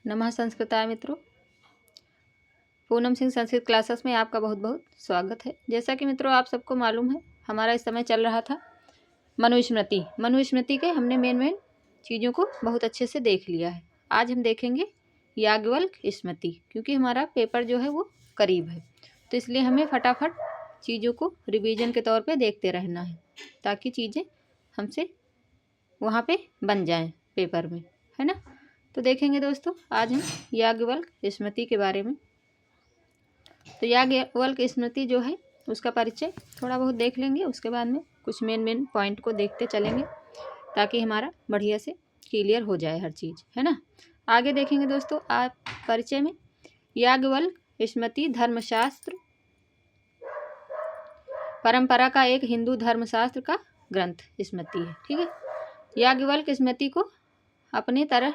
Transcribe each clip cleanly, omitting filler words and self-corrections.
नमः संस्कृताय मित्रों, पूनम सिंह संस्कृत क्लासेस में आपका बहुत बहुत स्वागत है। जैसा कि मित्रों आप सबको मालूम है, हमारा इस समय चल रहा था मनुस्मृति। मनुस्मृति के हमने मेन चीज़ों को बहुत अच्छे से देख लिया है। आज हम देखेंगे याज्ञवल्क स्मृति, क्योंकि हमारा पेपर जो है वो करीब है, तो इसलिए हमें फटाफट चीज़ों को रिवीजन के तौर पर देखते रहना है, ताकि चीज़ें हमसे वहाँ पे बन जाएं पेपर में, है ना। तो देखेंगे दोस्तों आज हम याज्ञवल्क स्मृति के बारे में। तो याज्ञवल्क स्मृति जो है उसका परिचय थोड़ा बहुत देख लेंगे, उसके बाद में कुछ मेन पॉइंट को देखते चलेंगे, ताकि हमारा बढ़िया से क्लियर हो जाए हर चीज़, है ना। आगे देखेंगे दोस्तों आप परिचय में। याज्ञवल्क स्मृति धर्मशास्त्र परंपरा का एक हिंदू धर्मशास्त्र का ग्रंथ स्मृति है, ठीक है। याज्ञवल्क स्मृति को अपने तरह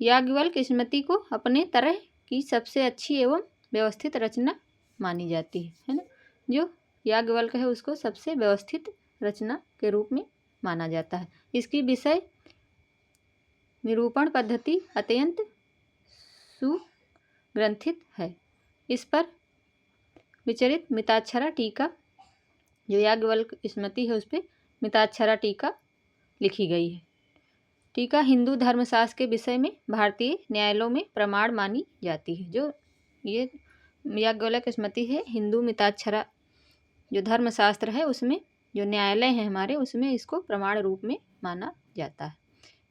याज्ञवल्क स्मृति को अपने तरह की सबसे अच्छी एवं व्यवस्थित रचना मानी जाती है ना। जो याज्ञवल्क है उसको सबसे व्यवस्थित रचना के रूप में माना जाता है। इसकी विषय निरूपण पद्धति अत्यंत सुग्रंथित है। इस पर विचरित मिताक्षरा टीका, जो याज्ञवल्क स्मृति है उस पर मिताक्षरा टीका लिखी गई है। टीका हिंदू धर्मशास्त्र के विषय में भारतीय न्यायालयों में प्रमाण मानी जाती है। जो ये याज्ञवल्क स्मृति है, हिंदू मिताक्षरा जो धर्मशास्त्र है उसमें, जो न्यायालय है हमारे, उसमें इसको प्रमाण रूप में माना जाता है।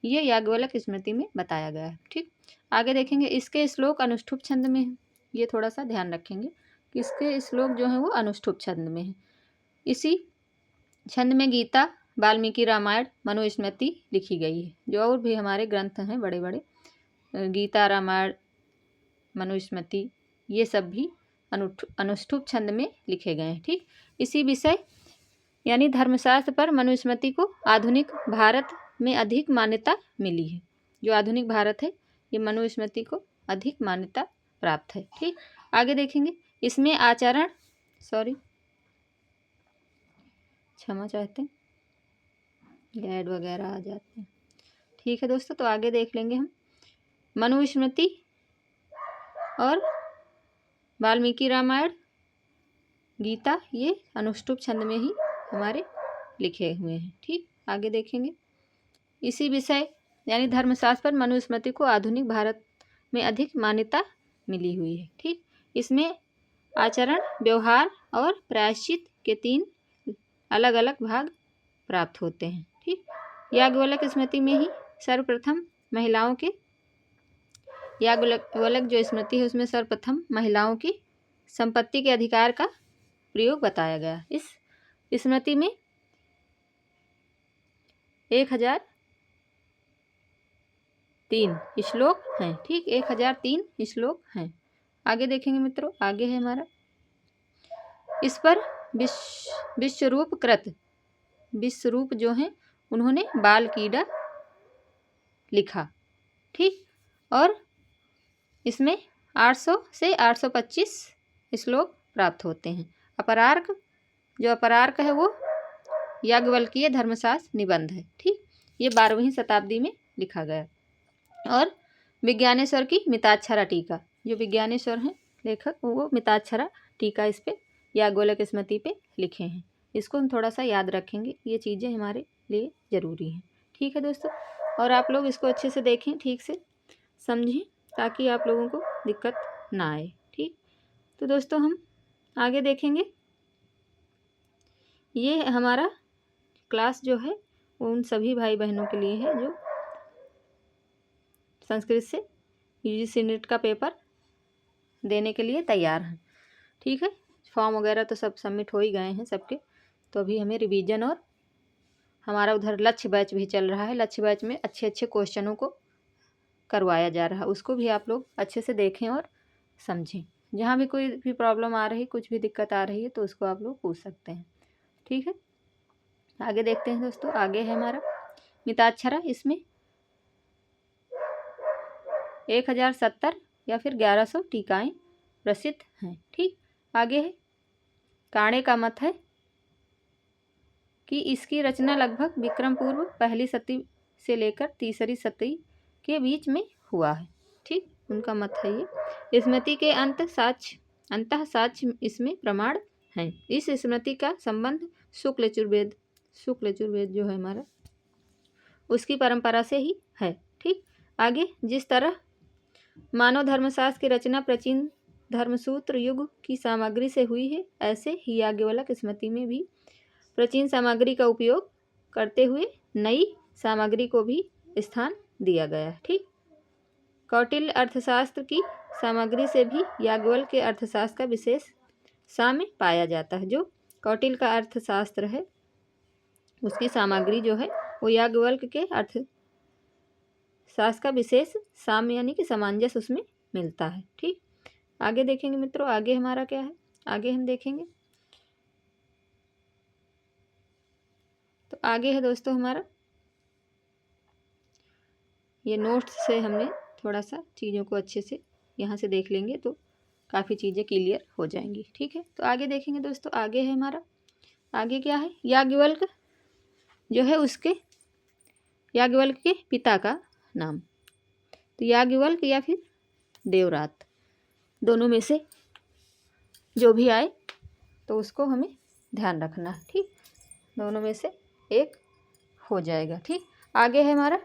ये याज्ञवल्क स्मृति में बताया गया है, ठीक। आगे देखेंगे इसके श्लोक अनुष्ठुप छंद में है। ये थोड़ा सा ध्यान रखेंगे कि इसके श्लोक जो है वो अनुष्ठुप छंद में है। इसी छंद में गीता, वाल्मीकि रामायण, मनुस्मृति लिखी गई है। जो और भी हमारे ग्रंथ हैं बड़े बड़े, गीता, रामायण, मनुस्मृति, ये सब भी अनुष्ठुप छंद में लिखे गए हैं, ठीक। इसी विषय यानी धर्मशास्त्र पर मनुस्मृति को आधुनिक भारत में अधिक मान्यता मिली है। जो आधुनिक भारत है ये मनुस्मृति को अधिक मान्यता प्राप्त है, ठीक। आगे देखेंगे इसमें आचरण क्षमा चाहते हैं, ऐड वगैरह आ जाते हैं, ठीक है दोस्तों। तो आगे देख लेंगे हम मनुस्मृति और वाल्मीकि रामायण, गीता, ये अनुष्ठुप छंद में ही हमारे लिखे हुए हैं, ठीक। आगे देखेंगे इसी विषय यानी धर्मशास्त्र पर मनुस्मृति को आधुनिक भारत में अधिक मान्यता मिली हुई है, ठीक। इसमें आचरण, व्यवहार और प्रायश्चित के 3 अलग अलग भाग प्राप्त होते हैं, ठीक। याज्ञवल्क स्मृति में ही सर्वप्रथम महिलाओं के याज्ञवल्क जो स्मृति है उसमें सर्वप्रथम महिलाओं की संपत्ति के अधिकार का प्रयोग बताया गया। इस स्मृति में 1003 श्लोक हैं, ठीक। 1003 श्लोक हैं। आगे देखेंगे मित्रों, आगे है हमारा इस पर विश्वरूप जो हैं उन्होंने बाल कीड़ा लिखा, ठीक। और इसमें 800 से 825 श्लोक प्राप्त होते हैं। अपरार्क, जो अपरार्क है वो याज्ञवल्कीय धर्मशास्त्र निबंध है, ठीक। ये 12वीं शताब्दी में लिखा गया। और विज्ञानेश्वर की मिताक्षरा टीका, जो विज्ञानेश्वर हैं लेखक, वो मिताक्षरा टीका इस पे याज्ञवल्क स्मृति पे लिखे हैं। इसको हम थोड़ा सा याद रखेंगे, ये चीज़ें हमारे लिए ज़रूरी हैं, ठीक है दोस्तों। और आप लोग इसको अच्छे से देखें, ठीक से समझें, ताकि आप लोगों को दिक्कत ना आए, ठीक। तो दोस्तों हम आगे देखेंगे, ये हमारा क्लास जो है उन सभी भाई बहनों के लिए है जो संस्कृत से यूजीसी नेट का पेपर देने के लिए तैयार हैं, ठीक है। फॉर्म वगैरह तो सब सबमिट हो ही गए हैं सबके। तो अभी हमें रिवीजन और हमारा उधर लक्ष्य बैच भी चल रहा है। लक्ष्य बैच में अच्छे क्वेश्चनों को करवाया जा रहा है, उसको भी आप लोग अच्छे से देखें और समझें। जहाँ भी कोई भी प्रॉब्लम आ रही, कुछ भी दिक्कत आ रही है तो उसको आप लोग पूछ सकते हैं, ठीक है। आगे देखते हैं दोस्तों, आगे है हमारा मिताक्षरा। इसमें 1070 या फिर 1100 टीकाएँ प्रसिद्ध हैं, ठीक। आगे है काणे का मत है कि इसकी रचना लगभग विक्रम पूर्व पहली से लेकर तीसरी शती के बीच में हुआ है। ठीक, उनका मत है ये। स्मृति के अंतः साक्ष्य इसमें प्रमाण है। इस स्मृति का संबंध शुक्ल यजुर्वेद जो है हमारा, उसकी परंपरा से ही है। ठीक, आगे जिस तरह मानव धर्मशास्त्र की रचना प्राचीन धर्मसूत्र युग की सामग्री से हुई है, ऐसे ही याज्ञवल्क स्मृति में भी प्राचीन सामग्री का उपयोग करते हुए नई सामग्री को भी स्थान दिया गया है। ठीक, कौटिल्य अर्थशास्त्र की सामग्री से भी याज्ञवल्क के अर्थशास्त्र का विशेष साम्य पाया जाता है। जो कौटिल्य का अर्थशास्त्र है, उसकी सामग्री जो है वो याज्ञवल्क के अर्थशास्त्र का विशेष साम्य यानी कि सामंजस्य उसमें मिलता है। ठीक, आगे देखेंगे मित्रों, आगे हमारा क्या है, आगे हम देखेंगे तो आगे है दोस्तों हमारा ये नोट्स से हमने थोड़ा सा चीज़ों को अच्छे से यहाँ से देख लेंगे तो काफ़ी चीज़ें क्लियर हो जाएंगी। ठीक है, तो आगे देखेंगे दोस्तों, आगे है हमारा, आगे क्या है, याज्ञवल्क जो है उसके याज्ञवल्क के पिता का नाम, तो याज्ञवल्क या फिर देवरात, दोनों में से जो भी आए तो उसको हमें ध्यान रखना है। ठीक, दोनों में से एक हो जाएगा। ठीक, आगे है हमारा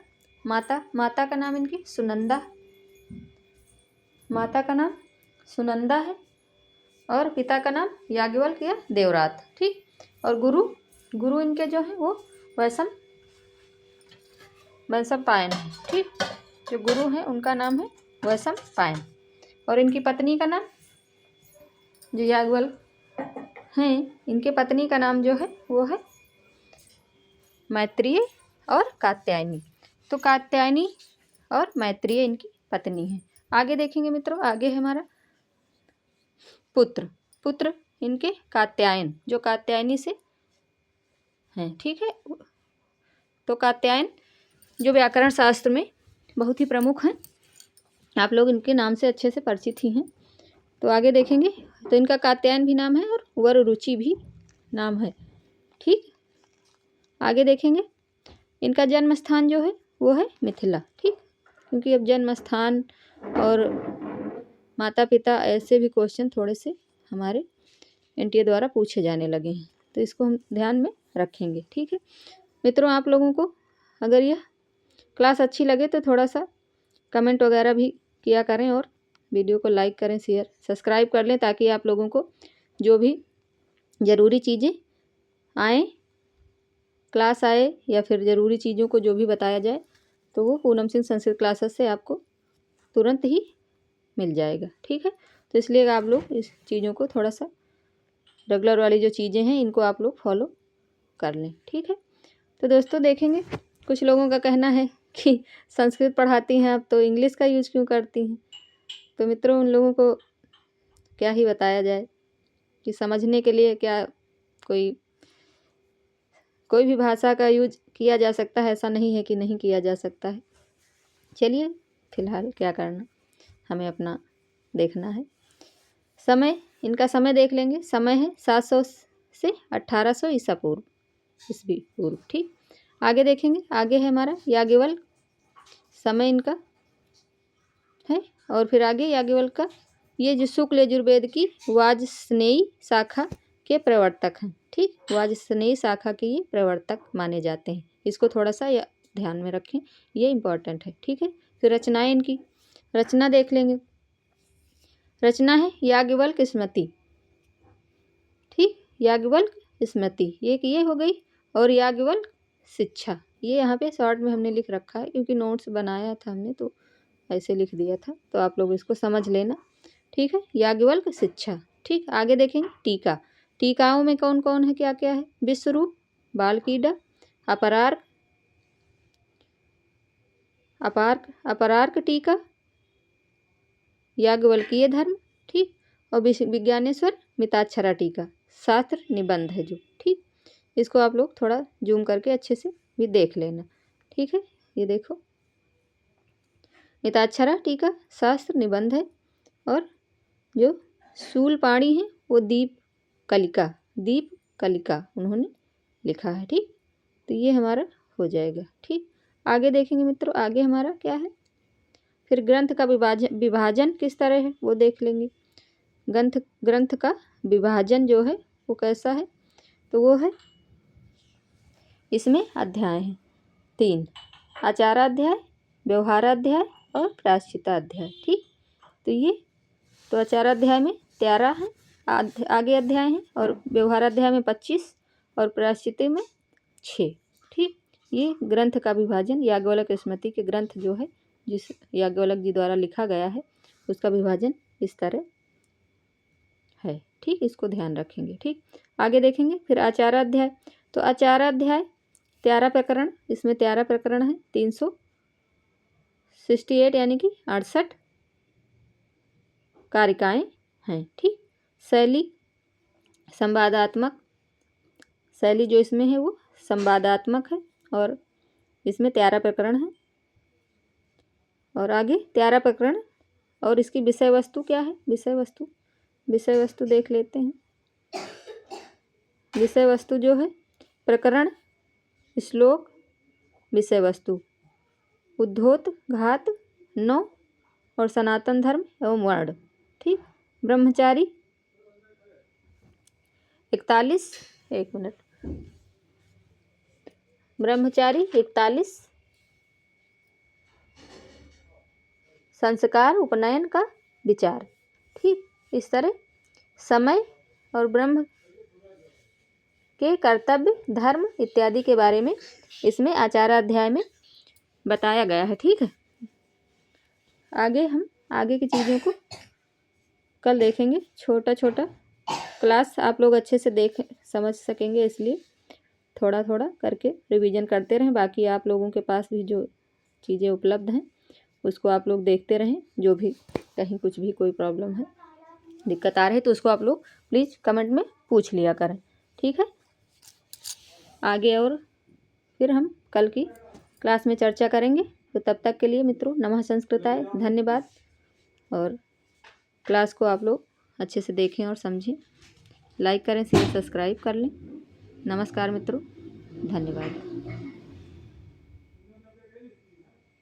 माता का नाम इनकी सुनंदा, माता का नाम सुनंदा है और पिता का नाम याज्ञवल्क या देवरात। ठीक, और गुरु इनके जो है वो वैशंपायन है। ठीक, जो गुरु हैं उनका नाम है वैशंपायन और इनकी पत्नी का नाम, जो याज्ञवल्क हैं इनके पत्नी का नाम जो है वो है मैत्रेयी और कात्यायनी। तो कात्यायनी और मैत्रेयी इनकी पत्नी है। आगे देखेंगे मित्रों, आगे है हमारा पुत्र इनके कात्यायन, जो कात्यायनी से हैं। ठीक है, तो कात्यायन जो व्याकरण शास्त्र में बहुत ही प्रमुख हैं, आप लोग इनके नाम से अच्छे से परिचित ही हैं। तो आगे देखेंगे तो इनका कात्यायन भी नाम है और वररुचि भी नाम है। ठीक, आगे देखेंगे इनका जन्म स्थान जो है वो है मिथिला। ठीक, क्योंकि अब जन्म स्थान और माता पिता ऐसे भी क्वेश्चन थोड़े से हमारे एनटीए द्वारा पूछे जाने लगे हैं, तो इसको हम ध्यान में रखेंगे। ठीक है मित्रों, आप लोगों को अगर यह क्लास अच्छी लगे तो थोड़ा सा कमेंट वगैरह भी किया करें और वीडियो को लाइक करें, शेयर सब्सक्राइब कर लें, ताकि आप लोगों को जो भी ज़रूरी चीज़ें आएँ, क्लास आए या फिर ज़रूरी चीज़ों को जो भी बताया जाए तो वो पूनम सिंह संस्कृत क्लासेस से आपको तुरंत ही मिल जाएगा। ठीक है, तो इसलिए आप लोग इस चीज़ों को थोड़ा सा रेगुलर वाली जो चीज़ें हैं इनको आप लोग फॉलो कर लें। ठीक है, तो दोस्तों देखेंगे कुछ लोगों का कहना है कि संस्कृत पढ़ाती हैं आप तो इंग्लिश का यूज क्यों करती हैं। तो मित्रों, उन लोगों को क्या ही बताया जाए कि समझने के लिए क्या कोई भी भाषा का यूज किया जा सकता है, ऐसा नहीं है कि नहीं किया जा सकता है। चलिए फिलहाल क्या करना, हमें अपना देखना है। समय, इनका समय देख लेंगे। समय है 700 से 1800 ईसा पूर्व। ठीक, आगे देखेंगे, आगे है हमारा याज्ञवल्क, समय इनका है और फिर आगे याज्ञवल्क का ये जो शुक्ल यजुर्वेद की वाजस्नेयी शाखा के प्रवर्तक हैं। ठीक, वाजस्नेयी शाखा के ये प्रवर्तक माने जाते हैं, इसको थोड़ा सा ध्यान में रखें, ये इम्पोर्टेंट है। ठीक है, फिर रचनाएं, इनकी रचना देख लेंगे। रचना है याज्ञवल्क स्मृति। ठीक, याज्ञवल्क स्मृति ये हो गई, और याज्ञवल्क शिक्षा ये यहाँ पे शॉर्ट में हमने लिख रखा है क्योंकि नोट्स बनाया था हमने तो ऐसे लिख दिया था, तो आप लोग इसको समझ लेना। ठीक है, याज्ञवल्क शिक्षा। ठीक, आगे देखेंगे टीका। टीकाओं में कौन कौन है, क्या क्या है, विश्वरूप, बालकीड़ा, अपरार्क टीका, याज्ञवल्कीय धर्म। ठीक, और विज्ञानेश्वर मिताक्षरा टीका शास्त्र निबंध है जो। ठीक, इसको आप लोग थोड़ा जूम करके अच्छे से भी देख लेना। ठीक है, ये देखो मिताक्षरा टीका शास्त्र निबंध है, और जो शूलपाणी है वो दीप कलिका उन्होंने लिखा है। ठीक, तो ये हमारा हो जाएगा। ठीक, आगे देखेंगे मित्रों, आगे हमारा क्या है, फिर ग्रंथ का विभाजन किस तरह है वो देख लेंगे। ग्रंथ का विभाजन जो है वो कैसा है, तो वो है, इसमें अध्याय हैं 3, आचाराध्याय, व्यवहाराध्याय और प्रायश्चिताध्याय। ठीक, तो ये तो आचाराध्याय में 13 है, आगे अध्याय हैं, और व्यवहाराध्याय में 25 और प्रायश्चित में 6। ठीक, ये ग्रंथ का विभाजन याज्ञवल्क्य स्मृति के ग्रंथ जो है, जिस याज्ञवल्क्य जी द्वारा लिखा गया है, उसका विभाजन इस तरह है। ठीक, इसको ध्यान रखेंगे। ठीक, आगे देखेंगे फिर आचाराध्याय। तो आचाराध्याय 13 प्रकरण, इसमें 13 प्रकरण है, 368 यानी कि 68 कारिकाएँ हैं। ठीक, शैली संवादात्मक, शैली जो इसमें है वो संवादात्मक है, और इसमें 13 प्रकरण है, और आगे 13 प्रकरण, और इसकी विषय वस्तु क्या है, विषय वस्तु देख लेते हैं। विषय वस्तु जो है, प्रकरण, श्लोक, विषय वस्तु, उद्धोत, घात, नौ, और सनातन धर्म एवं वर्ण। ठीक, ब्रह्मचारी 41, एक मिनट, ब्रह्मचारी 41, संस्कार उपनयन का विचार। ठीक, इस तरह समय और ब्रह्म के कर्तव्य, धर्म इत्यादि के बारे में इसमें आचाराध्याय में बताया गया है। ठीक है, आगे हम आगे की चीज़ों को कल देखेंगे। छोटा छोटा क्लास आप लोग अच्छे से देख समझ सकेंगे, इसलिए थोड़ा थोड़ा करके रिवीजन करते रहें। बाकी आप लोगों के पास भी जो चीज़ें उपलब्ध हैं उसको आप लोग देखते रहें। जो भी कहीं कुछ भी कोई प्रॉब्लम है, दिक्कत आ रही है, तो उसको आप लोग प्लीज़ कमेंट में पूछ लिया करें। ठीक है, आगे और फिर हम कल की क्लास में चर्चा करेंगे। तो तब तक के लिए मित्रों, नमः संस्कृताय, धन्यवाद। और क्लास को आप लोग अच्छे से देखें और समझें, लाइक करें, शेयर सब्सक्राइब कर लें। नमस्कार मित्रों, धन्यवाद।